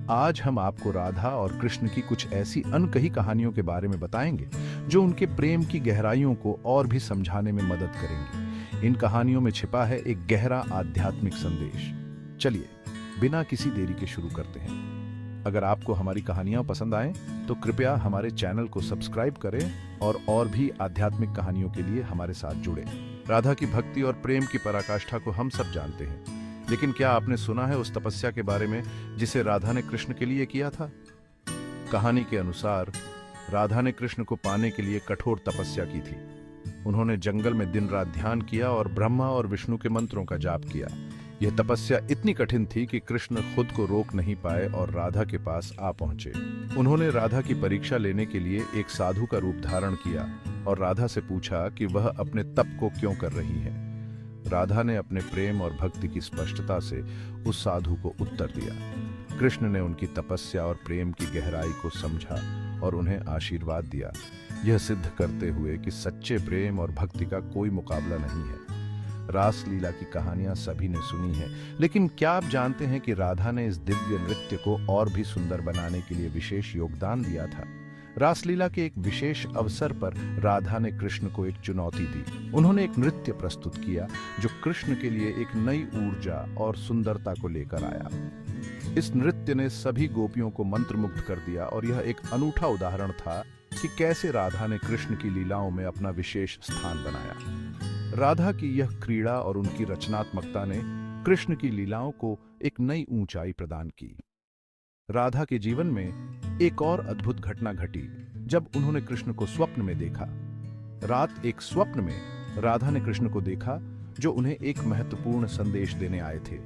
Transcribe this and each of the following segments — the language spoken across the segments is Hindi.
आज हम आपको राधा और कृष्ण की कुछ ऐसी अनकही कहानियों के बारे में बताएंगे जो उनके प्रेम की गहराइयों को और भी समझाने में मदद करेंगी। इन कहानियों में छिपा है एक गहरा आध्यात्मिक संदेश। चलिए बिना किसी देरी के शुरू करते हैं। अगर आपको हमारी कहानियां पसंद आएं तो कृपया हमारे चैनल को सब्सक्राइब करें और भी आध्यात्मिक कहानियों के लिए हमारे साथ जुड़े। राधा की भक्ति और प्रेम की पराकाष्ठा को हम सब जानते हैं, लेकिन क्या आपने सुना है उस तपस्या के बारे में जिसे राधा ने कृष्ण के लिए किया था? कहानी के अनुसार राधा ने कृष्ण को पाने के लिए कठोर तपस्या की थी। उन्होंने जंगल में दिन रात ध्यान किया और ब्रह्मा और विष्णु के मंत्रों का जाप किया। यह तपस्या इतनी कठिन थी कि कृष्ण खुद को रोक नहीं पाए और राधा के पास आ पहुंचे। उन्होंने राधा की परीक्षा लेने के लिए एक साधु का रूप धारण किया और राधा से पूछा कि वह अपने तप को क्यों कर रही है। राधा ने अपने प्रेम और भक्ति की स्पष्टता से उस साधु को उत्तर दिया। कृष्ण ने उनकी तपस्या और प्रेम की गहराई को समझा और उन्हें आशीर्वाद दिया, यह सिद्ध करते हुए कि सच्चे प्रेम और भक्ति का कोई मुकाबला नहीं है। रासलीला की कहानियां सभी ने सुनी है, लेकिन क्या आप जानते हैं कि राधा ने इस दिव्य नृत्य को और भी सुंदर बनाने के लिए विशेष योगदान दिया था? रासलीला के एक विशेष अवसर पर राधा ने कृष्ण को एक चुनौती दी। उन्होंने एक नृत्य प्रस्तुत किया जो कृष्ण के लिए एक नई ऊर्जा और सुंदरता को लेकर आया। इस नृत्य ने सभी गोपियों को मंत्रमुग्ध कर दिया और यह एक अनूठा उदाहरण था कि कैसे राधा ने कृष्ण की लीलाओं में अपना विशेष स्थान बनाया। राधा की यह क्रीड़ा और उनकी रचनात्मकता ने कृष्ण की लीलाओं को एक नई ऊंचाई प्रदान की। राधा के जीवन में एक और अद्भुत घटना घटी जब उन्होंने कृष्ण को स्वप्न में देखा। रात एक स्वप्न में राधा ने कृष्ण को देखा जो उन्हें एक महत्वपूर्ण संदेश देने आए थे।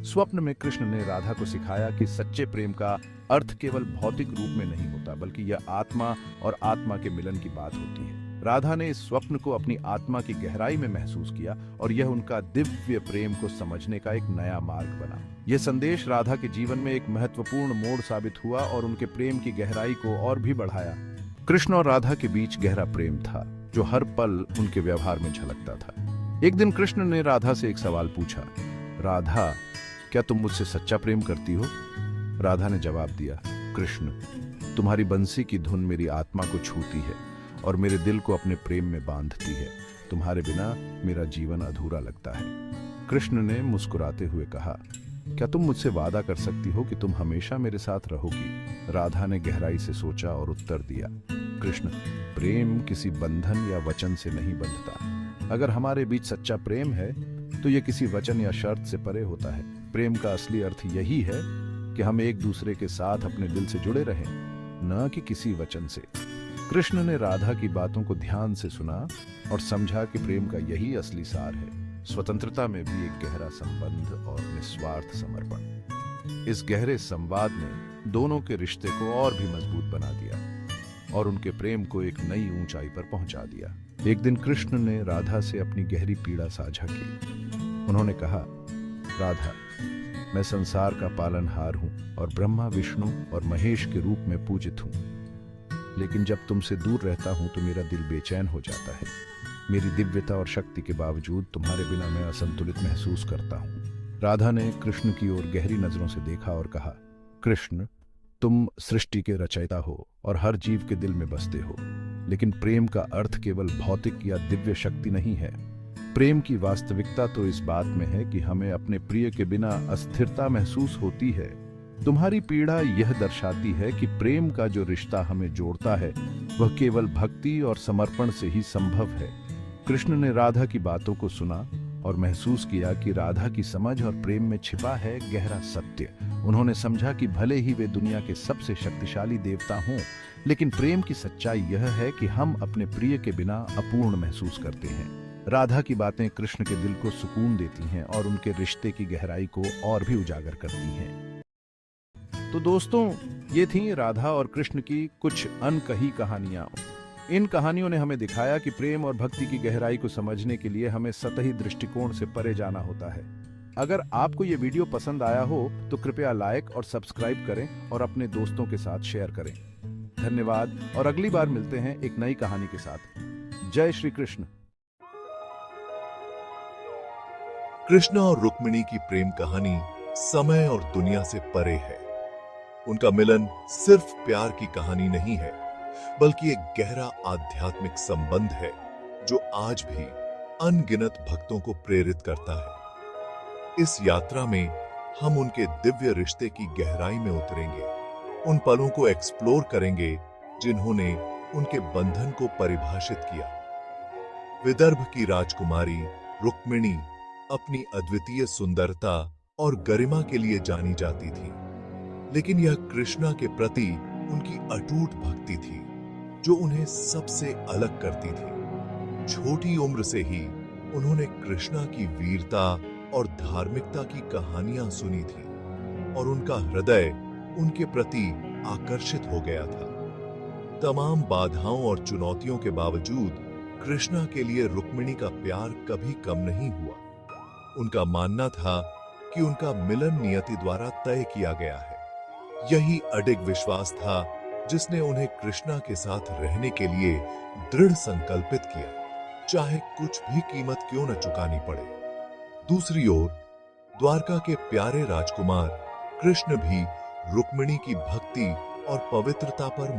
स्वप्न में कृष्ण ने राधा को सिखाया कि सच्चे प्रेम का अर्थ केवल भौतिक रूप में नहीं होता, बल्कि यह आत्मा और आत्मा के मिलन की बात होती है। राधा ने इस स्वप्न को अपनी आत्मा की गहराई में महसूस किया और यह उनका दिव्य प्रेम को समझने का एक नया मार्ग बना। यह संदेश राधा के जीवन में एक महत्वपूर्ण मोड़ साबित हुआ और उनके प्रेम की गहराई को और भी बढ़ाया। कृष्ण और राधा के बीच गहरा प्रेम था जो हर पल उनके व्यवहार में झलकता था। एक दिन कृष्ण ने राधा से एक सवाल पूछा, राधा, क्या तुम मुझसे सच्चा प्रेम करती हो? राधा ने जवाब दिया, कृष्ण, तुम्हारी बंसी की धुन मेरी आत्मा को छूती है और मेरे दिल को अपने प्रेम में बांधती है। तुम्हारे बिना मेरा जीवन अधूरा लगता है। कृष्ण ने मुस्कुराते हुए कहा, क्या तुम मुझसे वादा कर सकती हो कि तुम हमेशा मेरे साथ रहोगी? राधा ने गहराई से सोचा और उत्तर दिया, कृष्ण, प्रेम किसी बंधन या वचन से नहीं बंधता। अगर हमारे बीच सच्चा प्रेम है तो यह किसी वचन या शर्त से परे होता है। प्रेम का असली अर्थ यही है कि हम एक दूसरे के साथ अपने दिल से जुड़े रहें, न कि किसी वचन से। कृष्ण ने राधा की बातों को ध्यान से सुना और समझा कि प्रेम का यही असली सार है, स्वतंत्रता में भी एक गहरा संबंध और निस्वार्थ समर्पण। इस गहरे संवाद ने दोनों के रिश्ते को और भी मजबूत बना दिया और उनके प्रेम को एक नई ऊंचाई पर पहुंचा दिया। एक दिन कृष्ण ने राधा से अपनी गहरी पीड़ा साझा की। उन्होंने कहा, राधा, मैं संसार का पालनहार हूं और ब्रह्मा, विष्णु और महेश के रूप में पूजित हूं, लेकिन जब तुमसे दूर रहता हूं तो मेरा दिल बेचैन हो जाता है। मेरी दिव्यता और शक्ति के बावजूद तुम्हारे बिना मैं असंतुलित महसूस करता हूं। राधा ने कृष्ण की ओर गहरी नजरों से देखा और कहा, कृष्ण, तुम सृष्टि के रचयिता हो और हर जीव के दिल में बसते हो, लेकिन प्रेम का अर्थ केवल भौतिक या दिव्य शक्ति नहीं है। प्रेम की वास्तविकता तो इस बात में है कि हमें अपने प्रिय के बिना अस्थिरता महसूस होती है। तुम्हारी पीड़ा यह दर्शाती है कि प्रेम का जो रिश्ता हमें जोड़ता है वह केवल भक्ति और समर्पण से ही संभव है। कृष्ण ने राधा की बातों को सुना और महसूस किया कि राधा की समझ और प्रेम में छिपा है गहरा सत्य। उन्होंने समझा कि भले ही वे दुनिया के सबसे शक्तिशाली देवता हों, लेकिन प्रेम की सच्चाई यह है कि हम अपने प्रिय के बिना अपूर्ण महसूस करते हैं। राधा की बातें कृष्ण के दिल को सुकून देती हैं और उनके रिश्ते की गहराई को और भी उजागर करती हैं। तो दोस्तों, ये थी राधा और कृष्ण की कुछ अनकही कहानियां। इन कहानियों ने हमें दिखाया कि प्रेम और भक्ति की गहराई को समझने के लिए हमें सतही दृष्टिकोण से परे जाना होता है। अगर आपको ये वीडियो पसंद आया हो तो कृपया लाइक और सब्सक्राइब करें और अपने दोस्तों के साथ शेयर करें। धन्यवाद और अगली बार मिलते हैं एक नई कहानी के साथ। जय श्री कृष्ण। कृष्ण और रुक्मिणी की प्रेम कहानी समय और दुनिया से परे है। उनका मिलन सिर्फ प्यार की कहानी नहीं है, बल्कि एक गहरा आध्यात्मिक संबंध है जो आज भी अनगिनत भक्तों को प्रेरित करता है। इस यात्रा में हम उनके दिव्य रिश्ते की गहराई में उतरेंगे, उन पलों को एक्सप्लोर करेंगे जिन्होंने उनके बंधन को परिभाषित किया। विदर्भ की राजकुमारी रुक्मिणी अपनी अद्वितीय सुंदरता और गरिमा के लिए जानी जाती थी, लेकिन यह कृष्णा के प्रति उनकी अटूट भक्ति थी जो उन्हें सबसे अलग करती थी। छोटी उम्र से ही उन्होंने कृष्णा की वीरता और धार्मिकता की कहानियां सुनी थी और उनका हृदय उनके प्रति आकर्षित हो गया था। तमाम बाधाओं और चुनौतियों के बावजूद कृष्णा के लिए रुक्मिणी का प्यार कभी कम नहीं हुआ। उनका मानना था कि उनका मिलन नियति द्वारा तय किया गया है। यही अडिग विश्वास था जिसने उन्हें कृष्णा के साथ रहने के लिए दृढ़ संकल्पित किया, चाहे कुछ भी कीमत क्यों न चुकानी पड़े। दूसरी ओर द्वारका के प्यारे राजकुमार कृष्ण भी रुक्मिणी की भक्ति और पवित्रता पर